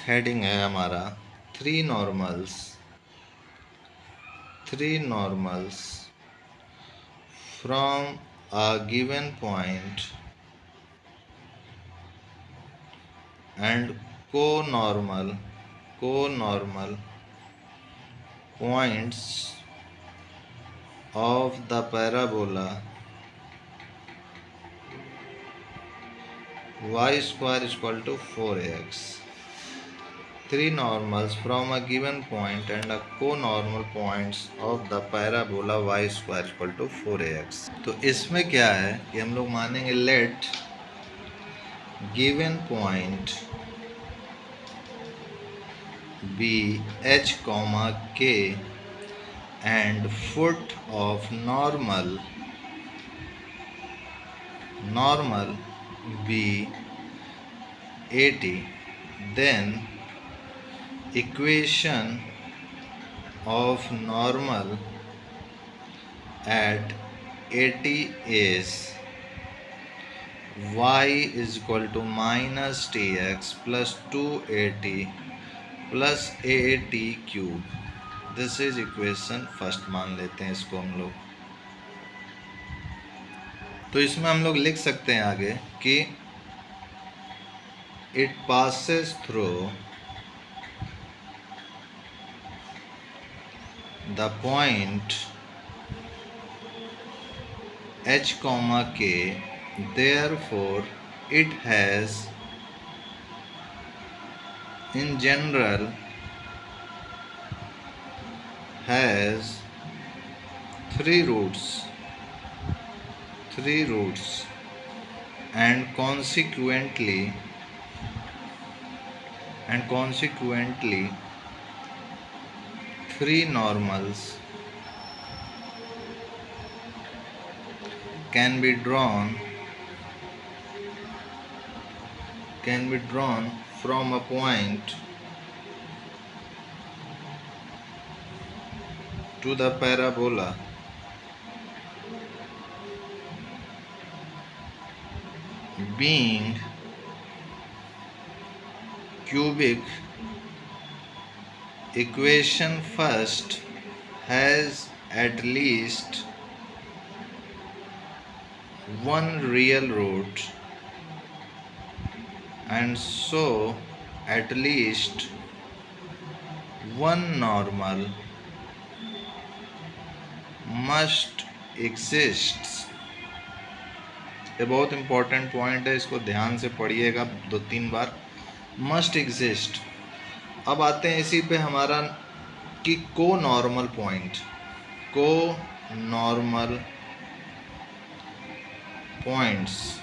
Heading है हमारा three normals from a given point and co-normal points of the parabola y square is equal to 4ax. Three normals from a given point and a co-normal points of the parabola y square is equal to 4ax. तो इसमें क्या है कि हम लोग मानेंगे let given point be h comma k and foot of normal be 80, then equation of normal at 80 is y is equal to minus tx plus 2at plus at cube. This is equation first मान लेते हैं इसको हम लोग। तो इसमें हम लोग लिख सकते हैं आगे कि it passes through the point h comma k, therefore it has in general has three roots and consequently three normals can be drawn from a point to the parabola being cubic. Equation first has at least one real root and so at least one normal must exist. ये बहुत important point है, इसको ध्यान से पढ़िएगा 2-3 बार। Must exist. अब आते हैं इसी पे हमारा कि को नॉर्मल पॉइंट्स।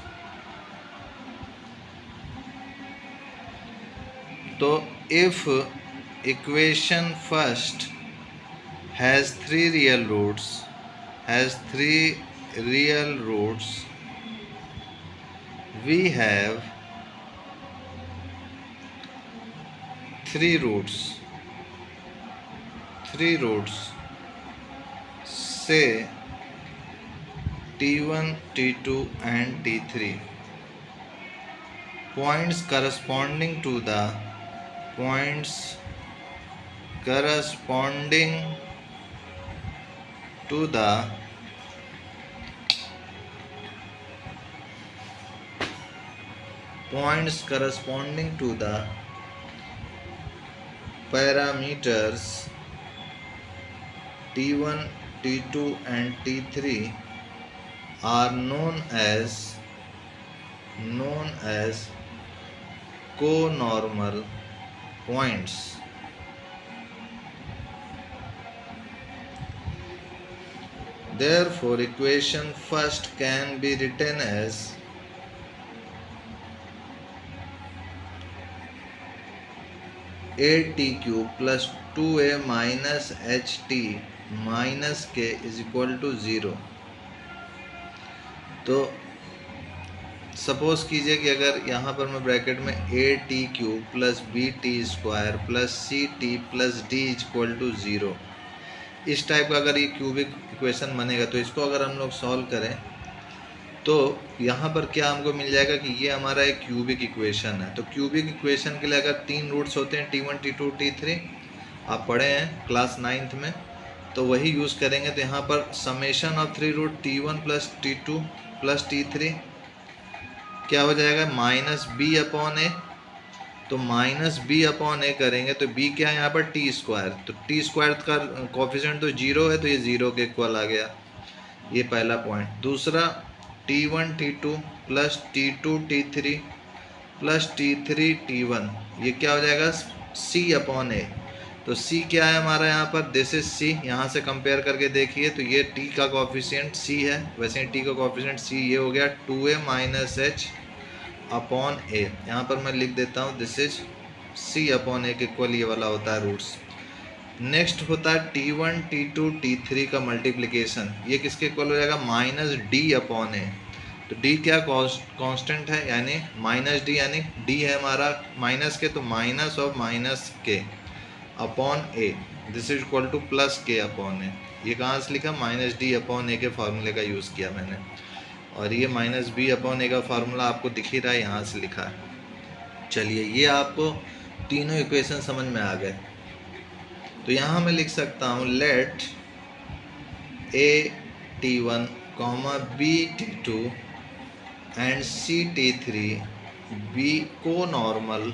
तो if equation first has three real roots, we have three roots, say t1, t2 and t3. Points corresponding to the parameters t1, t2 and t3 are known as co-normal points. Therefore, equation first can be written as at cube plus 2a minus ht minus k is equal to 0. तो suppose कीजिए कि अगर यहाँ पर मैं bracket में a t cube plus b t square plus c t plus d equal to 0, इस type का अगर ये क्यूबिक इक्वेशन बनेगा तो इसको अगर हम लोग सॉल्व करें तो यहाँ पर क्या हमको मिल जाएगा कि ये हमारा एक क्यूबिक इक्वेशन है। तो क्यूबिक इक्वेशन के लिए अगर 3 रूट्स होते हैं T1 T2 T3, आप पढ़े हैं क्लास 9th में, तो वही यूज़ करेंगे। तो यहाँ पर summation of 3 root T1 plus T2 plus T3 क्या हो जाएगा, -b/a। तो -b/a करेंगे तो b क्या है यहाँ पर, t²। तो t² का कोफिशिएंट तो 0 है, तो ये 0 के इक्वल आ गया। ये पहला पॉइंट। दूसरा, T1 T2 plus T2 T3 plus T3 T1, ये क्या हो जाएगा, c/a। तो c क्या है हमारा यहाँ पर, दिस इज c। यहाँ से कंपेयर करके देखिए तो ये t का कोफिशिएंट c है, वैसे ही t का कोफिशिएंट c, ये हो गया 2a minus h upon a। यहाँ पर मैं लिख देता हूँ दिस इज c/a के इक्वल ये वाला होता है रूट्स। नेक्स्ट होता है T1 T2 T3 का मल्टीप्लिकेशन, ये किसके इक्वल हो जाएगा, -d/a। तो d क्या कांस्टेंट है, यानी -d, यानी d है हमारा माइनस के, तो minus of minus K upon a, this is equal two plus के अपॉन a। ये कहाँ से लिखा, -d/a के फार्मूले का यूज़ किया मैंने, और ये -b/a का फार्मूला आपको दिख ही रहा है, यहाँ से लिखा है। चलिए, ये आपको तीनों इक्वेशन समझ में आ गए। तो यहाँ मैं लिख सकता हूँ let a T1, b T2 and c T3 be co-normal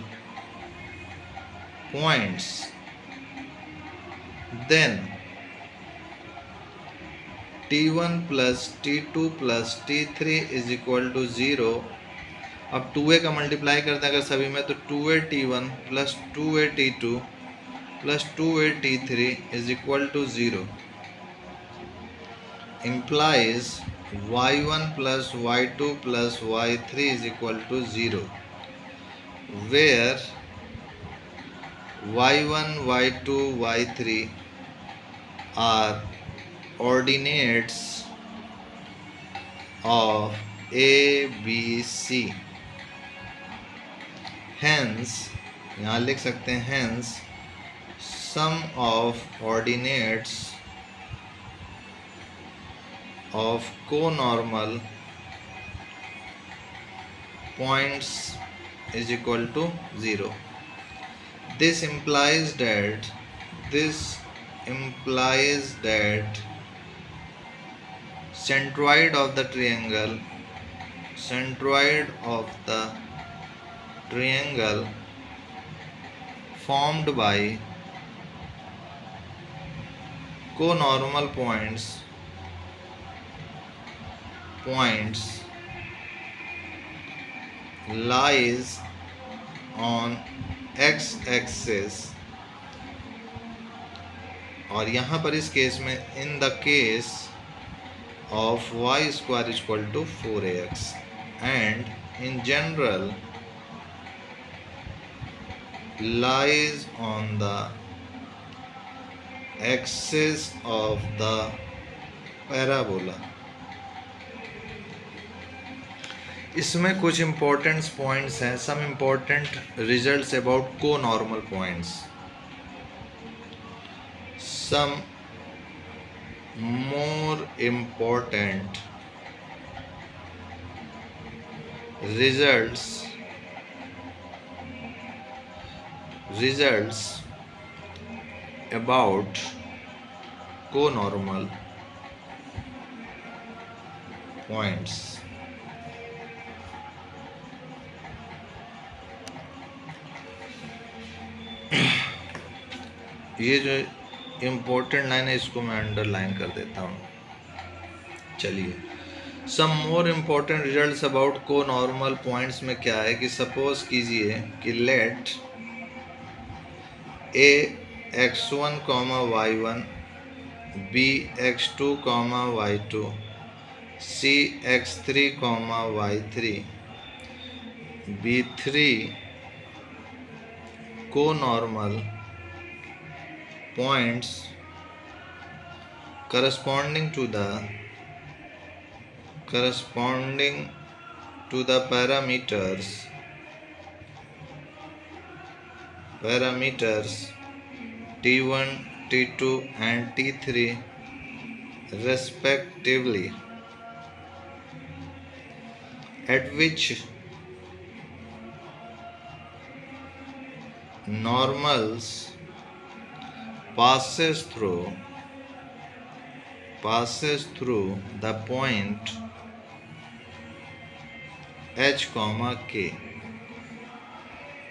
points, then T1 plus T2 plus T3 is equal to 0। अब 2a का मल्टीप्लाई करते हैं अगर सभी में, तो 2a T1 plus 2a T2 plus 2a T3 is equal to 0 implies y1 plus y2 plus y3 is equal to 0, where y1 y2 y3 are ordinates of a b c। hence यहाँ लिख सकते हैं hence sum of ordinates of co-normal points is equal to 0। This implies that centroid of the triangle formed by co-normal points lies on x-axis, और यहाँ पर इस case में in the case of y square is equal to 4ax, and in general lies on the axis of the parabola। इसमें कुछ important points हैं, some important results about co-normal points, some more important results about co-normal points. ये जो important line है इसको मैं underline कर देता हूँ। चलिए, सम more important results about co-normal points में क्या है कि सपोज कीजिए कि late a x1, y1, b x2, y2, c x3, y3 b3 co-normal points corresponding to the parameters T1, T2 and T3 respectively, at which normals passes through the point h comma k।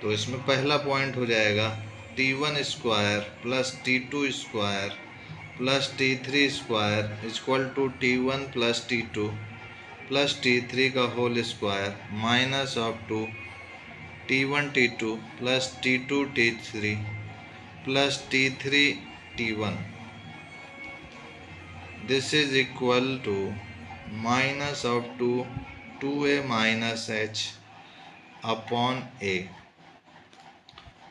तो इसमें पहला point हो जाएगा t1 square plus t2 square plus t3 square equal to t1 plus t2 plus t3 का whole square minus of two t1 t2 plus t2 t3 plus t3 t1। This is equal to minus of two 2a minus h upon a,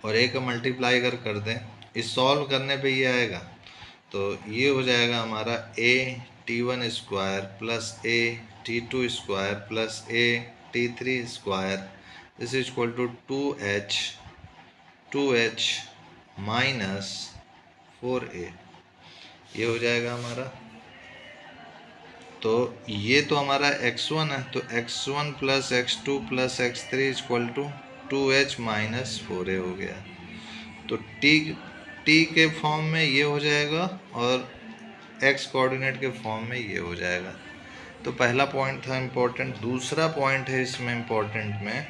और a का multiply कर दें, इस solve करने पे ये आएगा। तो ये हो जाएगा हमारा a t1 square plus a t2 square plus a t3 square is equal to 2h minus 4a, ये हो जाएगा हमारा। तो ये तो हमारा x1 है, तो x1 plus x2 plus x3 equal to 2h minus 4a हो गया। तो t के फॉर्म में ये हो जाएगा और x कोऑर्डिनेट के फॉर्म में ये हो जाएगा। तो पहला पॉइंट था इम्पोर्टेंट। दूसरा पॉइंट है इसमें इम्पोर्टेंट में,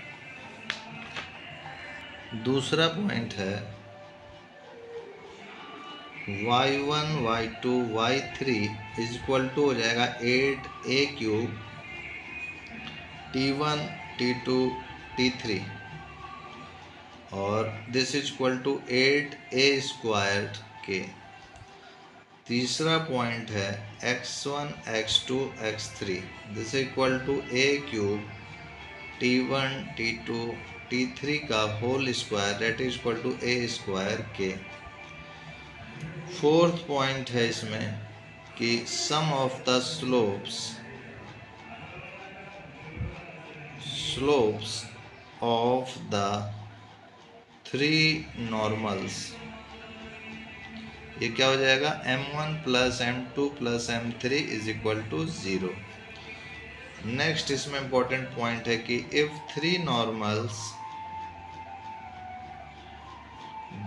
दूसरा पॉइंट है y1 y2 y3 is equal to हो जाएगा 8a cube t1 t2 t3, और this is equal to 8a square के। तीसरा पॉइंट है x1 x2 x3 this is equal to a cube t1 t2 t3 का whole square that is equal to a square के। Fourth point है इसमें कि sum of the slopes of the 3 normals, ये क्या हो जाएगा m1 plus m2 plus m3 is equal to 0। Next इसमें इंपॉर्टेंट पॉइंट है कि if 3 normals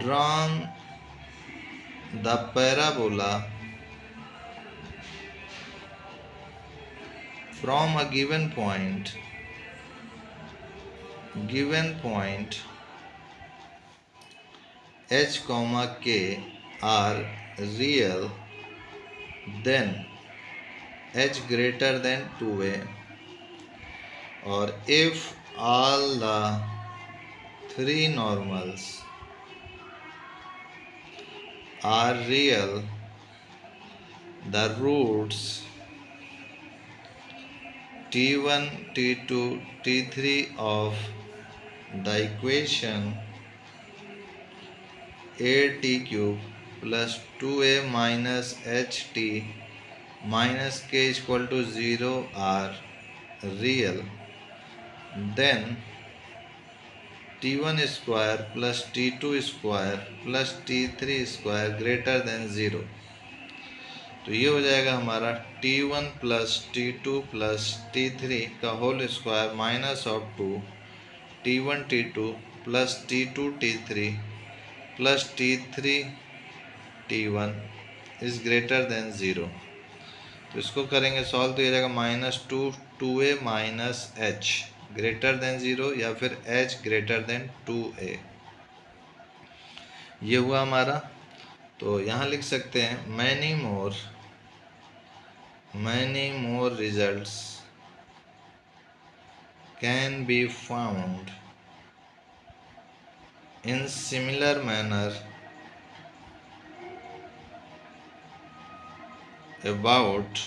drawn the parabola from a given point h comma k are real, then h greater than 2a, or if all the 3 normals are real, the roots t1 t2 t3 of the equation at cube plus 2a minus ht minus k is equal to 0 are real, then t1 square plus t2 square plus t3 square greater than 0। तो ये हो जाएगा हमारा t1 plus t2 plus t3 का whole square minus of two t1 t2 plus t2 t3 plus t3 t1 is greater than 0। तो इसको करेंगे solve, तो ये जाएगा minus 2a minus h greater than 0 या फिर h ग्रेटर देन 2a, ये हुआ हमारा। तो यहाँ लिख सकते हैं many more results can be found in similar manner about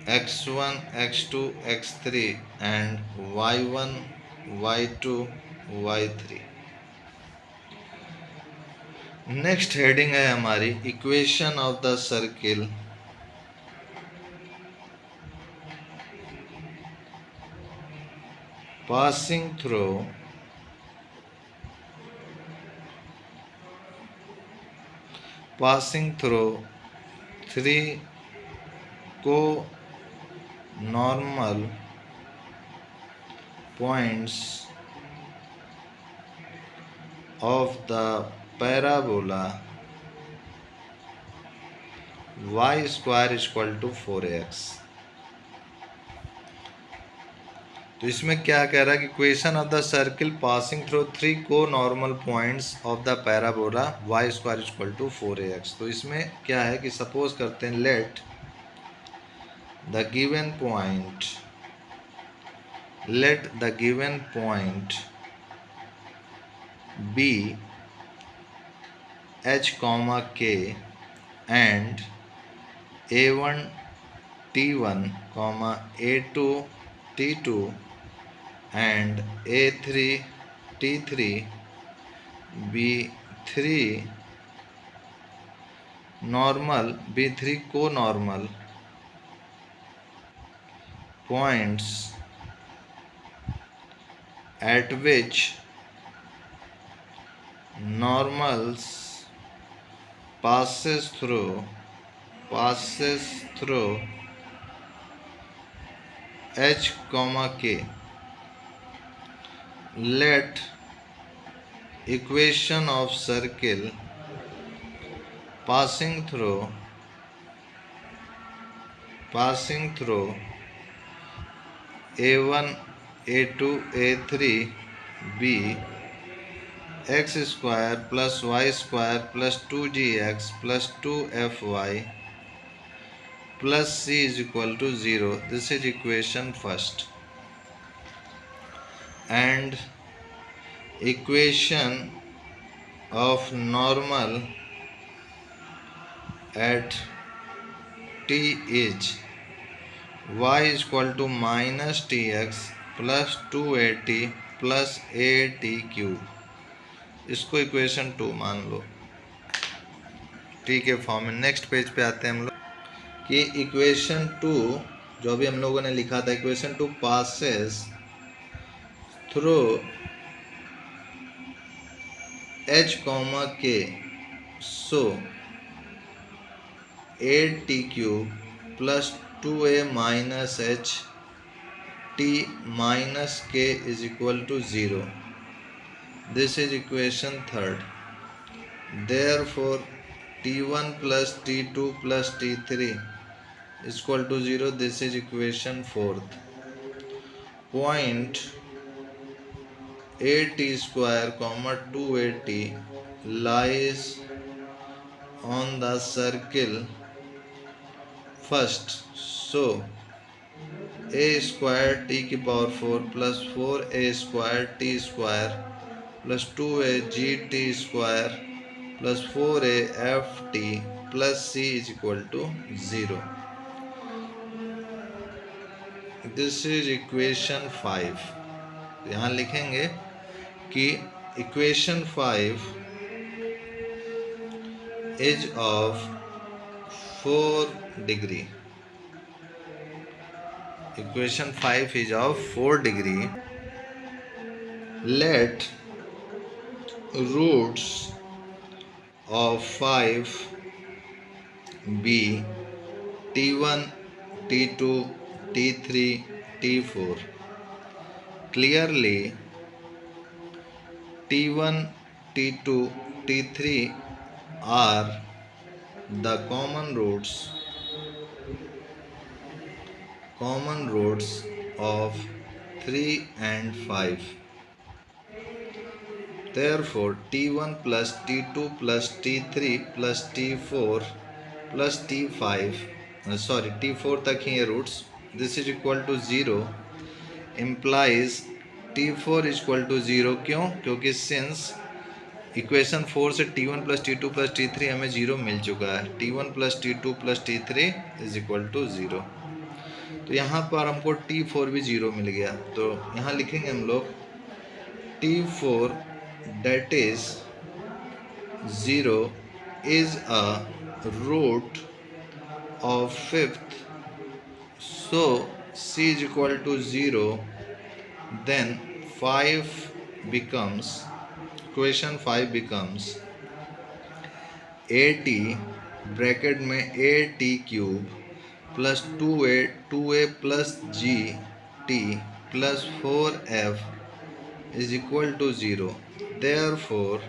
x1 x2 x3 and y1 y2 y3। Next heading है हमारी equation of the circle passing through 3 को normal points of the parabola y square is equal to 4x। तो इसमें क्या कह रहा है कि equation of the circle passing through 3 co-normal points of the parabola y square equal to 4ax। तो इसमें क्या है कि सपोज करते हैं let the given point be h comma k and a1 t1 comma a2 t2 and a3 t3 b3 normal b3 co-normal points at which normals passes through h comma k। Let equation of circle passing through a1 a2 a3 b x square plus y square plus 2gx plus 2fy plus c is equal to 0। This is equation first, and equation of normal at t is y is equal to minus tx plus 2at plus at cube. इसको equation 2 मान लो, T के form में। Next page पे आते हैं हम लोग कि इक्वेशन 2 जो अभी हम लोगों ने लिखा था, equation 2 passes through h comma k, so a t cube plus 2a minus h t minus k is equal to 0। This is equation third. Therefore, t1 plus t2 plus t3 is equal to 0. This is equation fourth. Point at square comma 2at lies on the circle first. So, a square t की power 4 plus 4a square t square plus 2a gt square plus 4a ft plus c is equal to 0। This is equation 5। यहाँ लिखेंगे कि equation 5 is of 4 degree। Equation 5 is of 4 degree। Let roots of 5 be t1 t2 t3 t4। Clearly t1 t2 t3 are the common roots of 3 and 5। Therefore t1 plus t2 plus t3 plus t4 plus t5 t4 तक ही ये roots, this is equal to 0 implies t4 is equal to 0। क्यों? क्योंकि since equation 4 से t1 plus t2 plus t3 हमें 0 मिल चुका है, t1 plus t2 plus t3 is equal to 0। तो यहाँ पर हमको t4 भी 0 मिल गया। तो यहाँ लिखेंगे हम लोग t4 that is 0 is a root of fifth, so c is equal to 0। then 5 becomes, equation 5 becomes at bracket में at cube plus 2a plus g t plus 4f is equal to 0. Therefore,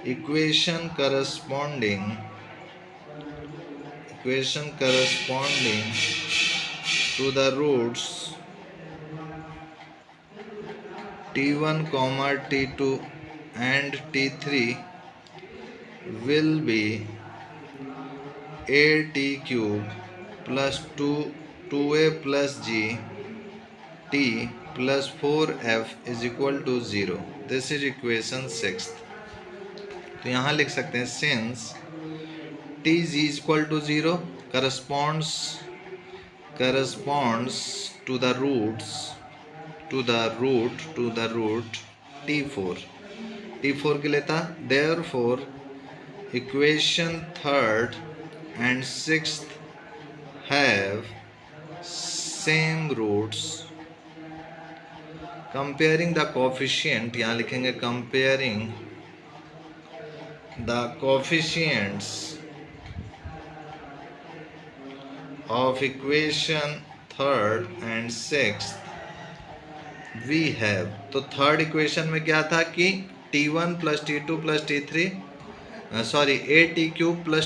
equation corresponding to the roots t1 comma t2 and t3 will be at cube plus 2a plus g t plus 4f is equal to 0. This is equation 6. तो यहाँ लिख सकते हैं since t is equal to 0 corresponds to the root t4 के लिए था. Therefore equation third and sixth have same roots. Comparing the coefficient, यहाँ लिखेंगे comparing the coefficients of equation third and sixth we have. तो third equation में क्या था कि t1 plus t2 plus t3 sorry ए t cube plus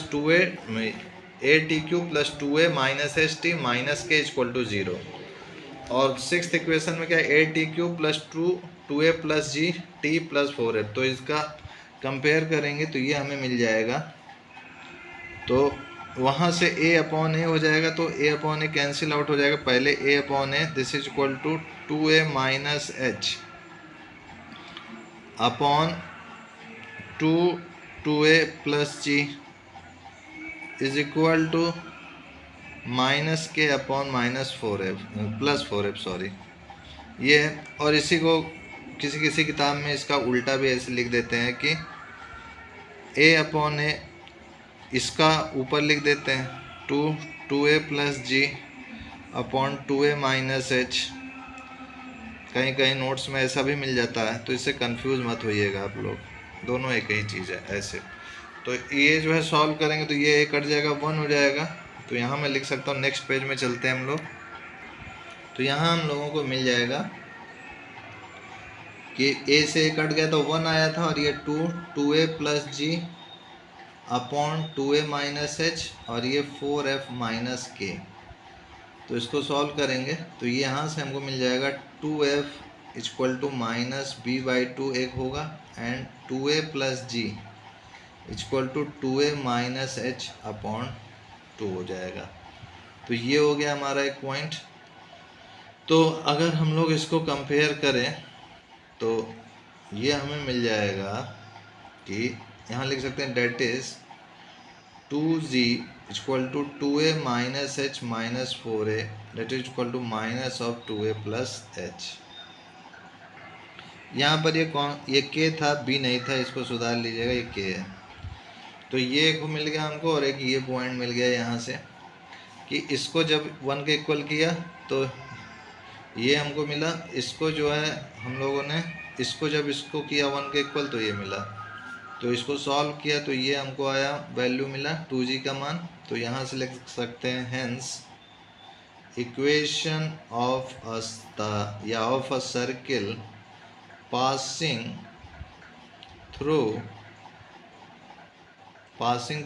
2a minus H T minus के equal to 0. और sixth equation में क्या है ए t cube plus 2a plus G T plus 4f. तो इसका कंपेयर करेंगे तो ये हमें मिल जाएगा. तो वहाँ से a अपॉन ए हो जाएगा तो a upon A cancel out हो जाएगा. पहले a upon A this is equal to 2a minus H upon 2a plus G is equal to minus K upon minus 4f plus 4f sorry ये. और इसी को किसी किताब में इसका उल्टा भी ऐसे लिख देते हैं कि a अपॉन ए इसका ऊपर लिख देते हैं 2a प्लस जी अपॉन 2a माइनस एच. कहीं नोट्स में ऐसा भी मिल जाता है तो इससे कंफ्यूज मत होइएगा आप लोग, दोनों एक ही चीज़ है ऐसे. तो ये जो है सॉल्व करेंगे तो ये कट जाएगा 1 हो जाएगा. तो यहाँ मैं लिख सकता हूँ. नेक्स्ट पेज में चलते हैं हम लोग. तो यहाँ हम लोगों को मिल जाएगा कि a से कट गया तो 1 आया था और ये 2a प्लस जी अपॉन 2a माइनस एच और ये 4f माइनस के. तो इसको सॉल्व करेंगे तो ये यहाँ से हमको मिल जाएगा 2f equal to minus b by 2 एक होगा and 2a plus G equal to 2a minus H upon 2 हो जाएगा. तो ये हो गया हमारा एक पॉइंट. तो अगर हम लोग इसको कंपेयर करें तो ये हमें मिल जाएगा कि यहाँ लिख सकते हैं that is 2g equal to 2a minus H minus 4a that is equal to minus of 2a plus H. यहाँ पर ये k था b नहीं था, इसको सुधार लीजिएगा, ये k है. तो ये एक मिल गया हमको और एक ये पॉइंट मिल गया यहाँ से कि इसको जब 1 के इक्वल किया तो ये हमको मिला. इसको जो है हम लोगों ने इसको जब इसको किया 1 के इक्वल तो ये मिला. तो इसको सॉल्व किया तो ये हमको आया वैल्यू मिला 2g का मान. तो यहाँ से लिख सकते हैं hence equation of a circle passing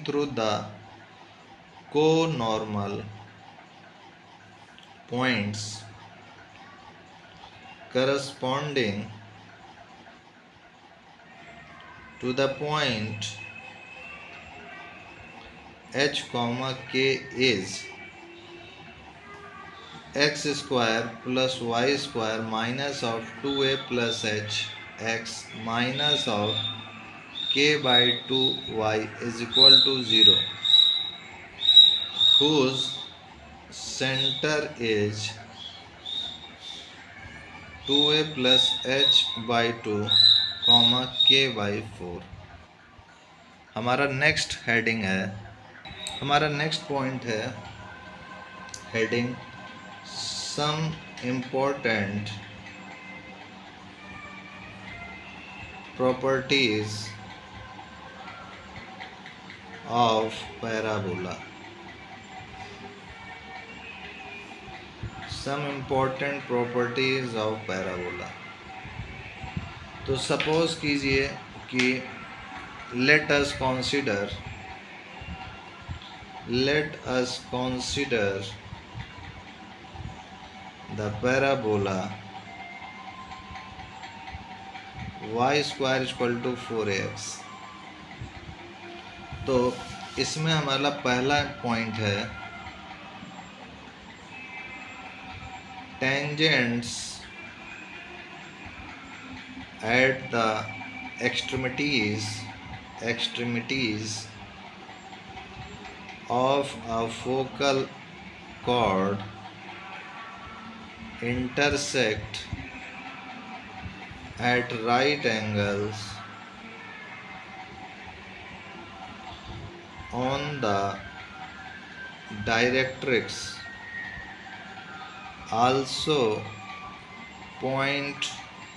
through the co-normal points corresponding to the point h comma k is x square plus y square minus of 2a plus h x minus of k by 2y is equal to 0 whose center is 2a plus h by 2 comma k by 4. हमारा next heading है, हमारा next point है heading some important properties of parabola. Some important properties of parabola. तो suppose कीजिए कि let us consider the parabola y square equal to 4ax। तो इसमें हमारा पहला पॉइंट है tangents at the extremities of a focal chord intersect at right angles on the directrix. Also, point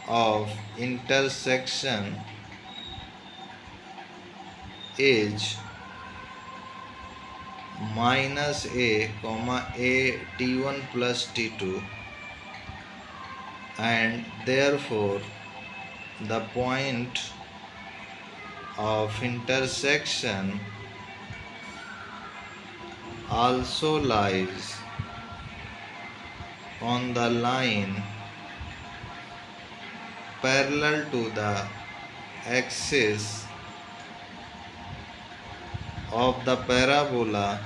of intersection is minus a comma a t1 plus t2, and therefore the point of intersection also lies on the line parallel to the axis of the parabola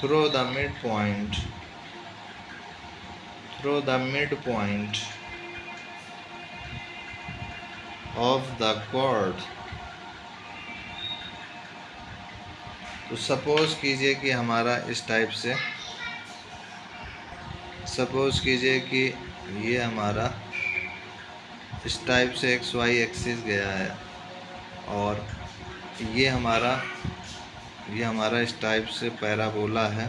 through the midpoint of the chord। तो suppose कीजिए कि हमारा इस type से, suppose कीजिए कि ये हमारा इस टाइप से एक्स वाई एक्सिस गया है, और ये हमारा इस टाइप से पैराबोला है,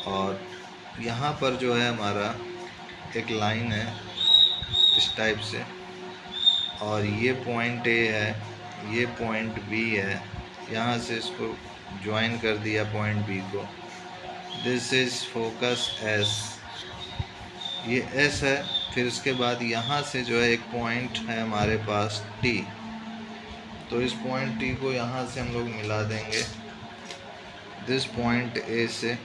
और यहाँ पर जो है हमारा एक लाइन है इस टाइप से, और ये पॉइंट ए है, ये पॉइंट बी है, यहाँ से इसको ज्वाइन कर दिया पॉइंट बी को। दिस इज़ फोकस एस, ये एस है। फिर उसके बाद यहाँ से जो है एक पॉइंट है हमारे पास टी, तो इस पॉइंट टी को यहाँ से हम लोग मिला देंगे दिस पॉइंट ए से,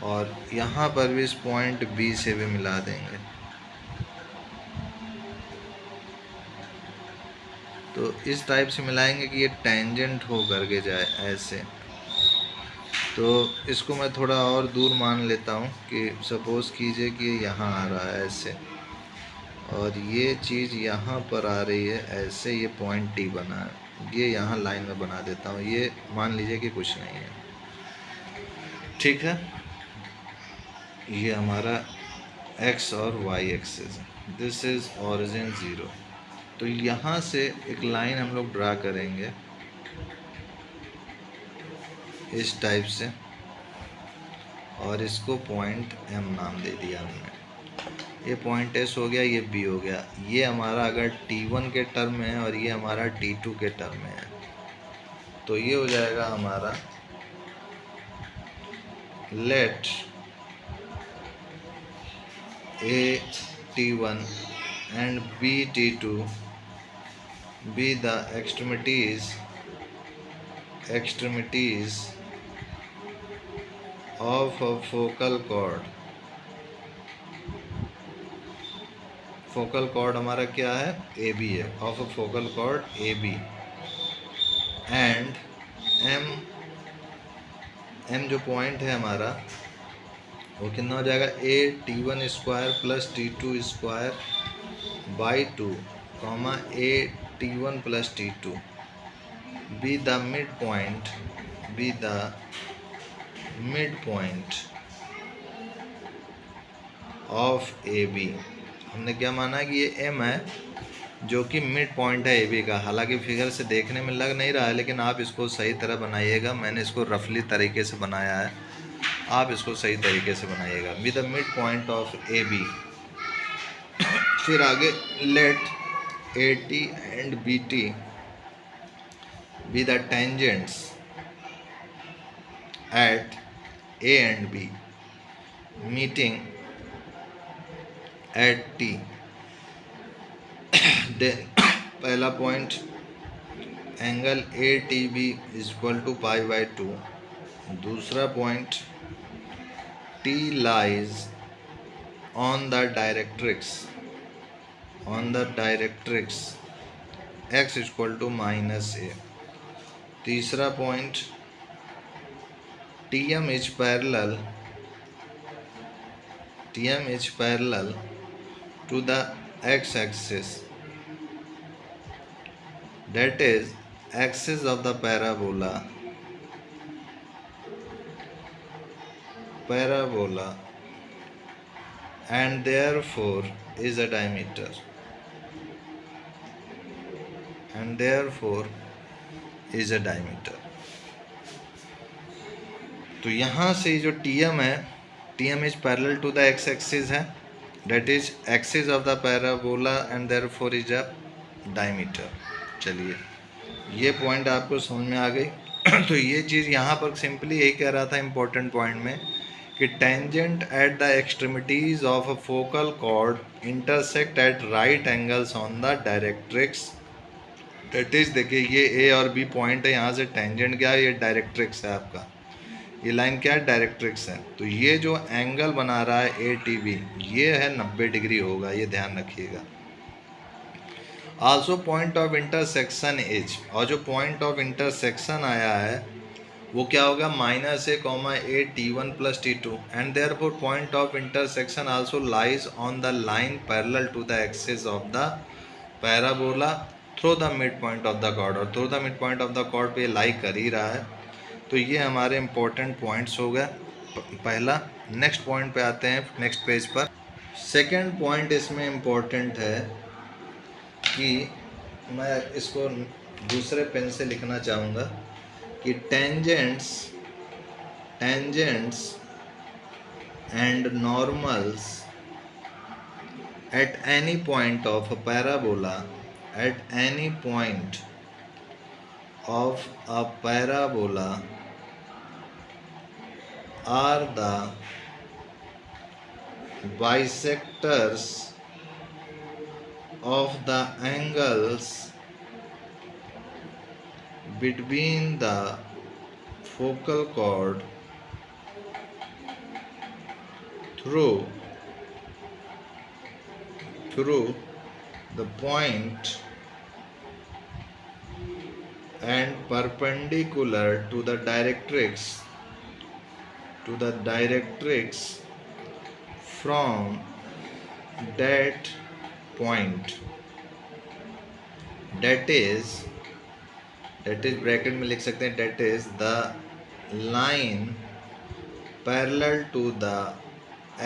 और यहाँ पर भी इस पॉइंट बी से भी मिला देंगे। तो इस टाइप से मिलाएंगे कि ये टेंजेंट हो करके जाए ऐसे। तो इसको मैं थोड़ा और दूर मान लेता हूँ कि सपोज़ कीजिए कि यहाँ आ रहा है ऐसे, और ये चीज़ यहाँ पर आ रही है ऐसे, ये पॉइंट टी बना है, ये यहाँ लाइन में बना देता हूँ, ये मान लीजिए कि कुछ नहीं है, ठीक है। ये हमारा x और y एक्सिस है। This is origin 0। तो यहाँ से एक लाइन हम लोग ड्रा करेंगे इस टाइप से, और इसको पॉइंट M नाम दे दिया हमने। ये पॉइंट S हो गया, ये B हो गया। ये हमारा अगर T1 के टर्म में है और ये हमारा T2 के टर्म में है, तो ये हो जाएगा हमारा late A T1 and B T2 be the extremities of a focal chord। Focal chord हमारा क्या है, ए बी है, of a focal chord A B, and M जो पॉइंट है हमारा वो कितना हो जाएगा, A T1 square plus T2 square by 2 comma A T1 plus T2 be the mid point of A B. हमने क्या माना कि ये M है जो कि मिड पॉइंट है ए बी का। हालांकि फिगर से देखने में लग नहीं रहा है, लेकिन आप इसको सही तरह बनाइएगा। मैंने इसको रफली तरीके से बनाया है, आप इसको सही तरीके से बनाइएगा। With the mid point of A B. फिर आगे let A T and B T be the tangents at A and B meeting at T, then पहला point angle A T B is equal to pi by 2, दूसरा point T lies on the directrix x is equal to minus a, तीसरा point TM is parallel to the x axis, that is axis of the parabola and therefore is a diameter, तो यहाँ से जो TM है, TM is parallel to the x axis है, that is axis of the parabola and therefore is a diameter। चलिए ये point आपको समझ में आ गई। तो ये चीज़ यहाँ पर सिंपली यही कह रहा था इम्पोर्टेंट पॉइंट में कि tangent at the extremities of a focal cord intersect at right angles on the directrix, that is देखिए ये ए और बी पॉइंट है, यहाँ से टेंजेंट क्या है, ये डायरेक्ट्रिक्स है आपका, ये लाइन क्या है, डायरेक्ट्रिक्स है। तो ये जो एंगल बना रहा है ए टी बी, ये है 90 डिग्री होगा, ये ध्यान रखिएगा। Also point of intersection is, और जो पॉइंट ऑफ इंटरसेक्शन आया है वो क्या होगा, minus A comma A T one plus T two, and therefore point of intersection also lies on the line parallel to the axis of the parabola through the mid point of the chord, और through the mid point of the chord पे lie कर ही रहा है। तो ये हमारे important points हो गए पहला। नेक्स्ट पॉइंट पे आते हैं, नेक्स्ट पेज पर। सेकेंड पॉइंट इसमें इम्पोर्टेंट है कि मैं इसको दूसरे पेन से लिखना चाहूँगा कि tangents and normals at any point of a parabola, are the bisectors of the angles between the focal chord through the point and perpendicular to the directrix from that point, that is bracket में लिख सकते हैं, that is the line parallel to the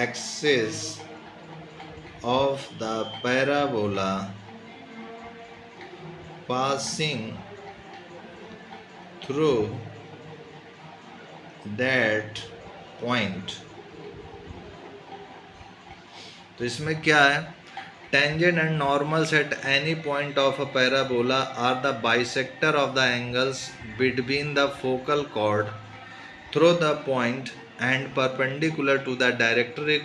axis of the parabola passing through that point। तो इसमें क्या है, tangent and normals at any point of a parabola are the bisector of the angles between the focal chord through the point and perpendicular to the directrix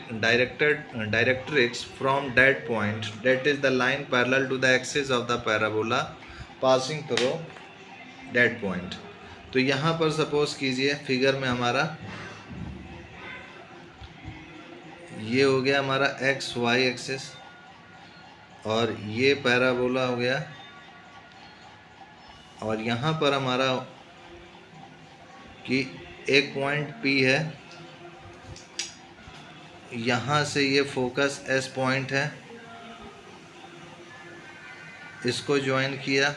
from that point, that is the line parallel to the axis of the parabola passing through that point। तो यहाँ पर suppose कीजिए figure में हमारा ये हो गया हमारा एक्स वाई एक्सिस, और ये पैराबोला हो गया, और यहाँ पर हमारा कि एक पॉइंट पी है, यहाँ से ये फोकस एस पॉइंट है, इसको ज्वाइन किया,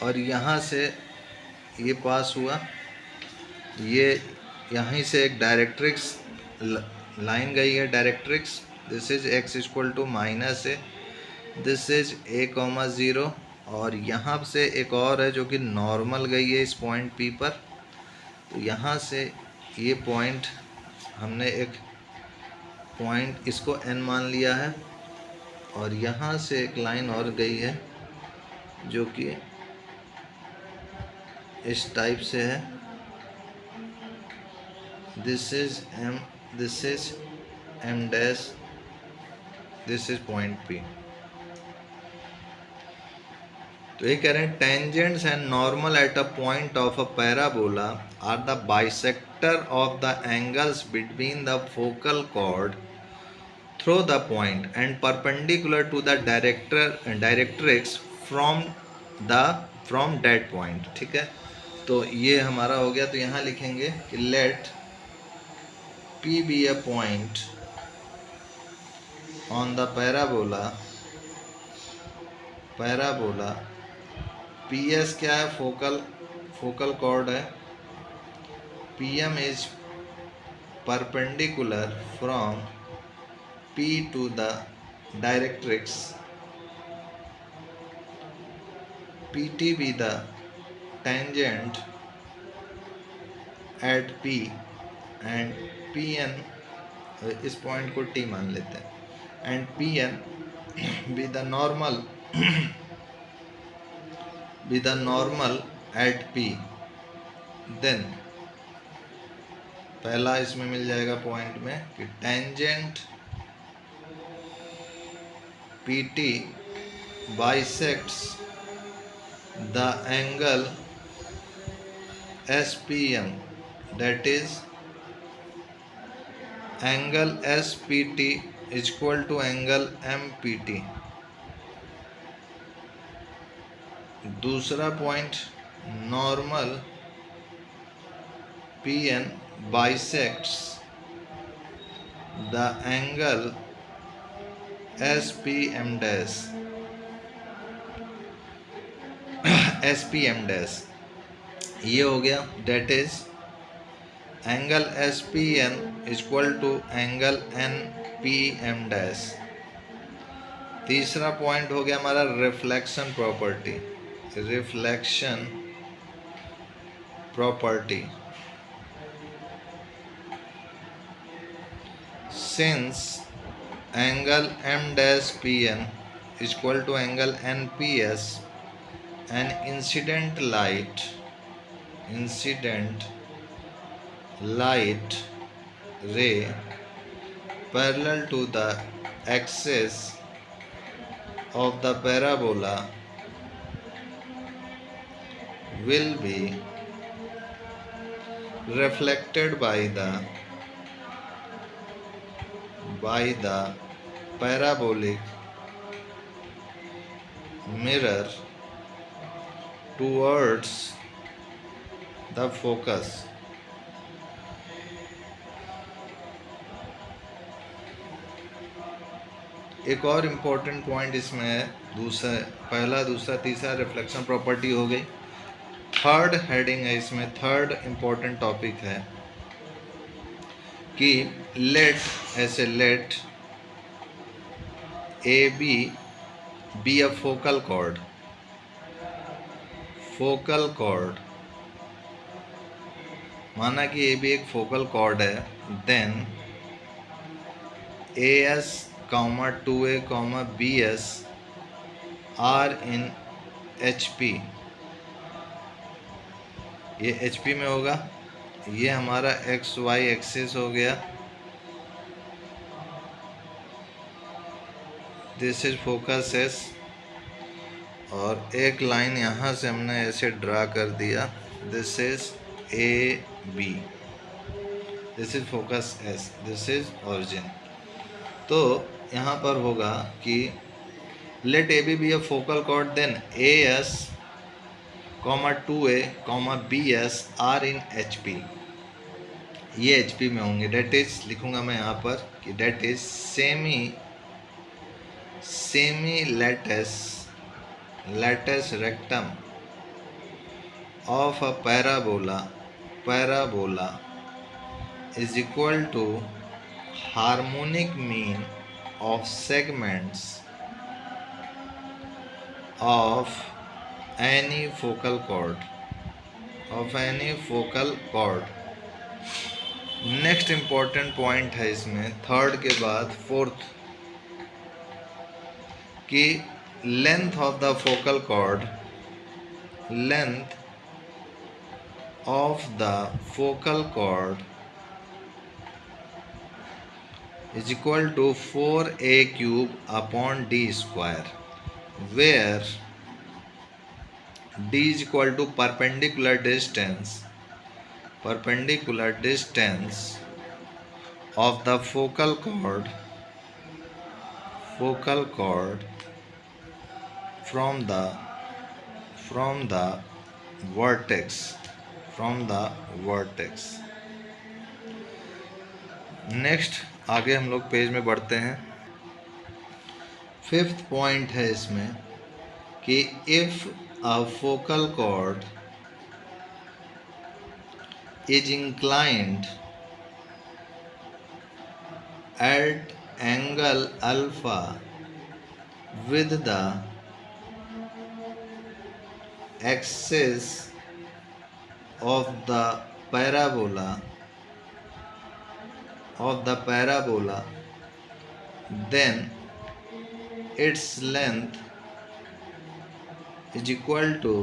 और यहाँ से ये पास हुआ, ये यहीं से एक डायरेक्ट्रिक्स लाइन गई है, directrix, this is X equal to minus A, this is A comma zero, और यहाँ से एक और है जो कि नॉर्मल गई है इस पॉइंट पी पर। तो यहाँ से ये पॉइंट हमने एक पॉइंट इसको एन मान लिया है, और यहाँ से एक लाइन और गई है जो कि इस टाइप से है, this is M, this is M dash, this is point P. तो ये कह रहे हैं tangents and normal at a point of a parabola are the bisector of the angles between the focal chord through the point and perpendicular to the directrix from that point. ठीक है, तो ये हमारा हो गया। तो यहाँ लिखेंगे कि late P be a point on the parabola PS क्या है, फोकल कॉर्ड है, PM is perpendicular from P to the directrix, PT be the tangent at P and PN, इस पॉइंट को T मान लेते हैं, and PN be the normal at P, then पहला इसमें मिल जाएगा पॉइंट में कि tangent PT bisects the angle SPM, that is angle SPT is equal to angle MPT। दूसरा point normal PN bisects the angle SPM dash, ये हो गया, that is angle SPN is equal to angle NPM dash। तीसरा point हो गया हमारा reflection property, since angle M dash PN is equal to angle NPS and incident light ray parallel to the axis of the parabola will be reflected by the parabolic mirror towards the focus। एक और important point इसमें है, पहला दूसरा तीसरा reflection property हो गई। Third heading है इसमें, थर्ड इम्पोर्टेंट टॉपिक है कि let AB be a focal chord, माना कि AB एक फोकल कॉर्ड है, then AS, 2A, BS are in HP, ये HP में होगा, ये हमारा XY एक्सिस हो गया, दिस इज फोकस S, और एक लाइन यहाँ से हमने ऐसे ड्रा कर दिया, this is AB, this is focus S, this is origin. तो यहाँ पर होगा कि let AB be a focal chord, then AS, 2A, BS are in HP, ये HP में होंगे। डेट इज लिखूंगा मैं यहाँ पर कि that is semi latus rectum of a parabola is equal to harmonic mean of segments of any focal chord, next important point है इसमें, थर्ड के बाद फोर्थ, कि length of the focal cord, length of the focal chord is equal to 4a cube upon d square, where d is equal to perpendicular distance of the focal chord from the vertex next आगे हम लोग page में बढ़ते हैं। Fifth point है इसमें कि if a focal cord is inclined at angle alpha with the axis of the parabola then its length is equal to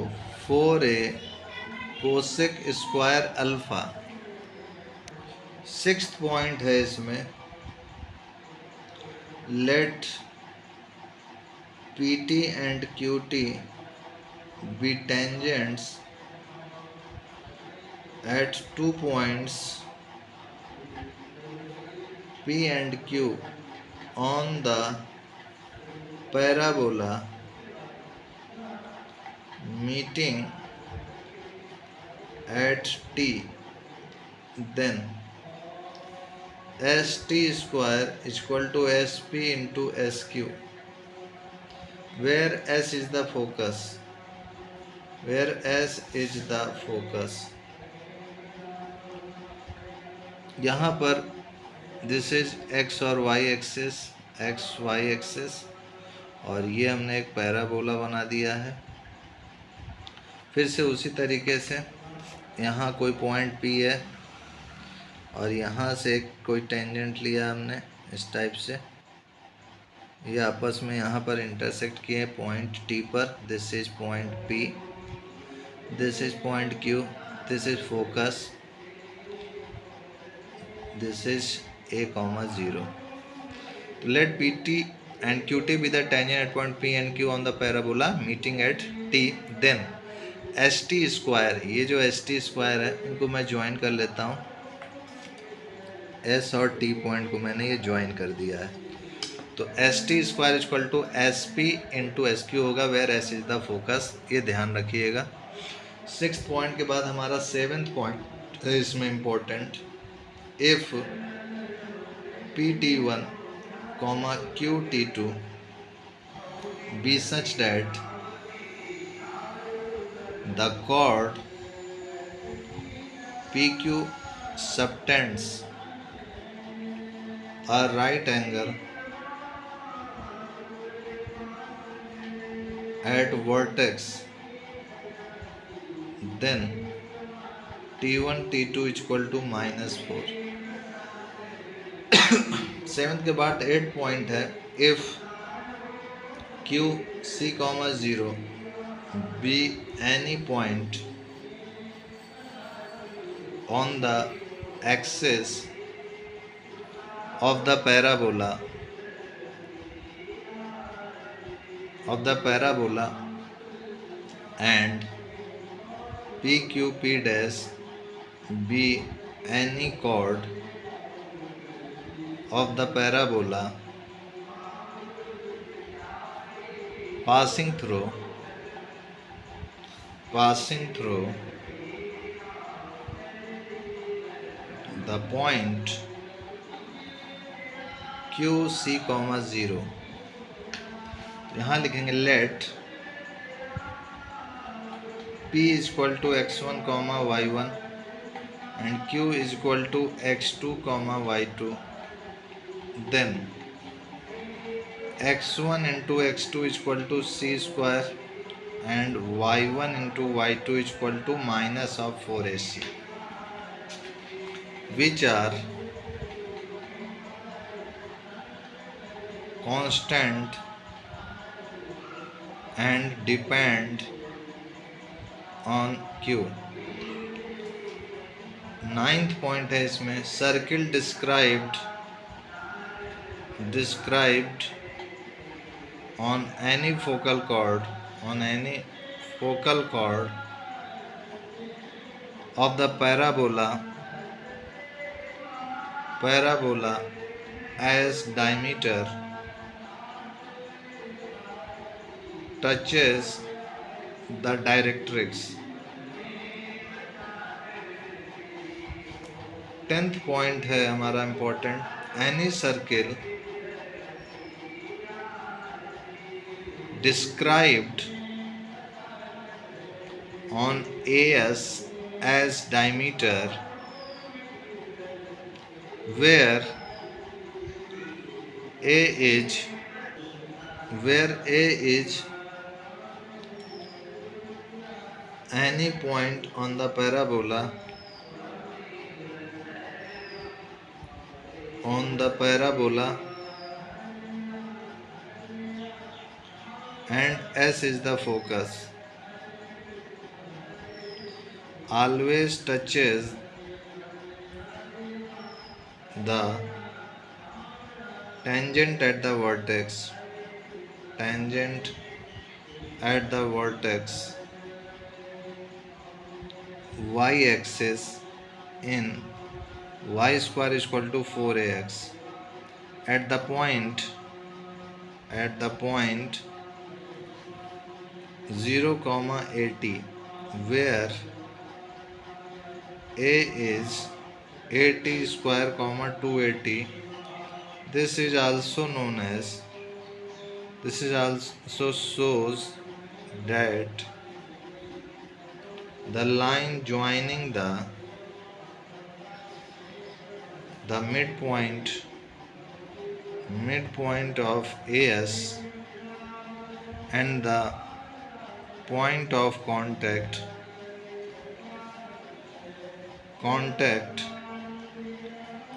4a cosec square alpha। Sixth point है इसमें let PT and QT be tangents at 2 points P and Q on the parabola meeting at T, then ST square is equal to SP into SQ, where S is the focus, यहाँ पर this is x और Y access और ये हमने एक parabola बना दिया है। फिर से उसी तरीके से यहाँ कोई पॉइंट P है और यहाँ से कोई टेंजेंट लिया हमने इस टाइप से, ये आपस में यहाँ पर इंटरसेक्ट किए पॉइंट T पर। This is point P, this is point Q, this is focus, this is A,0. Let PT and QT be the tangent at point P and Q on the parabola meeting at T, then ST square, ये जो ST square है इनको मैं join कर लेता हूँ, S और T point को मैंने ये ज्वाइन कर दिया है, तो ST square equal to SP into SQ होगा, where S is the focus, ये ध्यान रखिएगा। सिक्स्थ पॉइंट के बाद हमारा सेवेंथ पॉइंट है इसमें important, if PT1, QT2 be such that the chord PQ subtends a right angle at vertex, then T1 T2 is equal to -4। Seventh के बाद 8 पॉइंट है, if QC,0 be any point on the axis of the parabola and PQP dash be any chord of the parabola passing through the point QC,0, यहाँ लिखेंगे let P is equal to x1, y1 and Q is equal to x2, y2, then x1 into x2 is equal to C square and y1 into y2 is equal to minus of 4AC, which are constant and depend on Q। Ninth point है इसमें, circle described on any focal chord of the parabola as diameter touches the directrix. 10th point है हमारा important, any circle described on AS as diameter where A is any point on the parabola and S is the focus, always touches the tangent at the vertex y-axis in y square is equal to 4ax at the point 0, 80 where a is 80 square, 280. This also shows that the line joining the midpoint of AS and the point of contact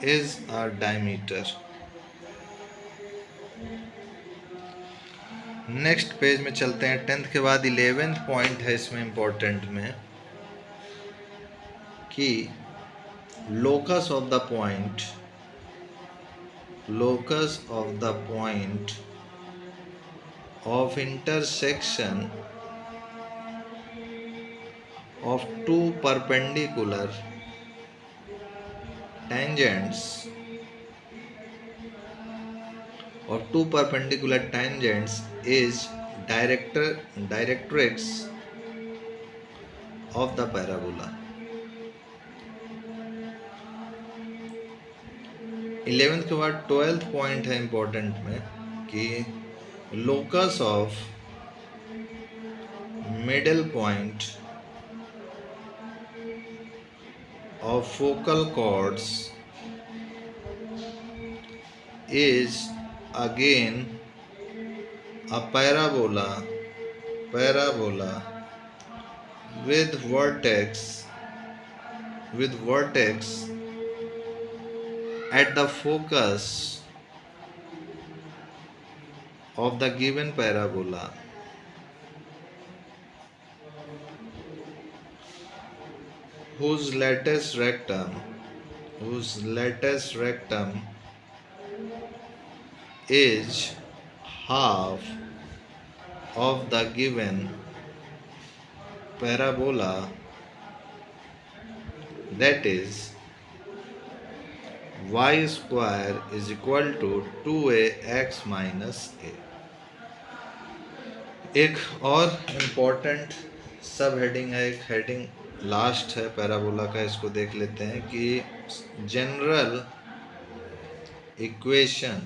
is a diameter. Next page में चलते हैं। 10th के बाद 11th point है इसमें important में कि locus of the point of intersection of two perpendicular tangents is directrix of the parabola. 11th के बाद 12th पॉइंट है इम्पोर्टेंट में कि locus of middle point of focal chords is again a parabola with vertex at the focus of the given parabola, whose lattice rectum is half of the given parabola, that is y square is equal to 2ax minus a. एक और important सब heading है, एक heading last है parabola का, इसको देख लेते हैं कि general equation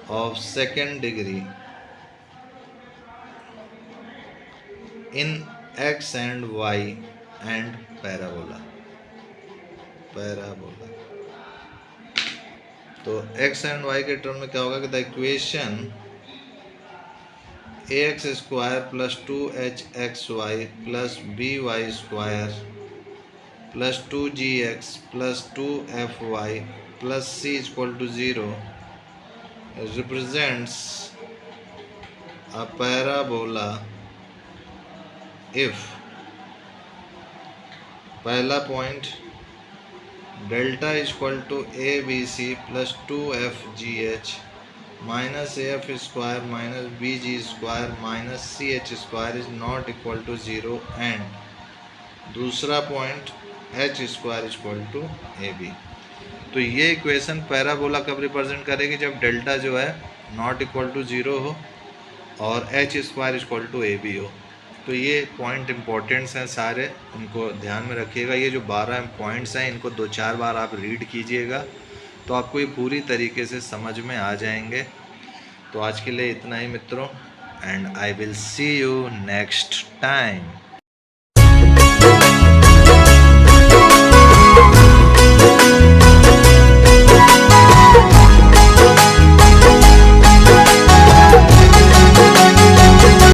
of second degree in x and y and parabola. तो x and y के टर्म में क्या होगा कि the equation ax square plus 2hxy plus by square plus 2gx plus 2fy plus c equal to 0 represents a parabola if पहला point delta equal to A B C plus 2f(GH) minus AF² minus BG² minus CH² is not equal to 0 and दूसरा point H² equal to AB। तो ये equation parabola कब represent करेगी? जब delta जो है not equal to 0 हो और H² इक्वल टू AB हो। तो ये पॉइंट इम्पोर्टेंट्स हैं सारे, इनको ध्यान में रखिएगा। ये जो 12 पॉइंट्स हैं इनको 2-4 बार आप रीड कीजिएगा तो आपको ये पूरी तरीके से समझ में आ जाएंगे। तो आज के लिए इतना ही मित्रों, and I will see you next time.